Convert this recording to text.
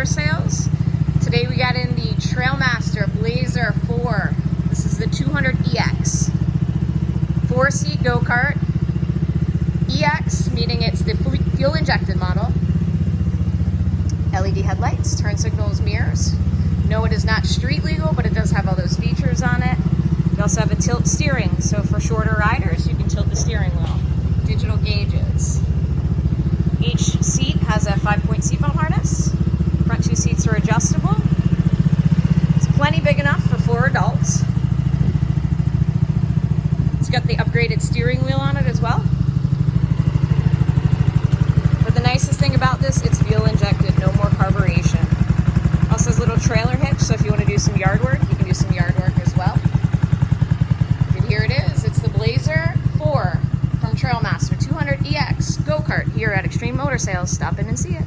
Motor Sales. Today we got in the Trailmaster Blazer 4. This is the 200EX. 4-seat go-kart. EX, meaning it's the fuel-injected model. LED headlights, turn signals, mirrors. No, it is not street legal, but it does have all those features on it. We also have a tilt steering, so for shorter riders, you can tilt the steering wheel. Digital gauges. Each seat has a 5-point seatbelt harness. Front 2 seats are adjustable. It's plenty big enough for 4 adults. It's got the upgraded steering wheel on it as well. But the nicest thing about this, it's fuel injected, no more carburation. Also has a little trailer hitch, so if you want to do some yard work, you can do some yard work as well. And here it is. It's the Blazer 4 from Trailmaster 200EX go-kart here at Extreme Motor Sales. Stop in and see it.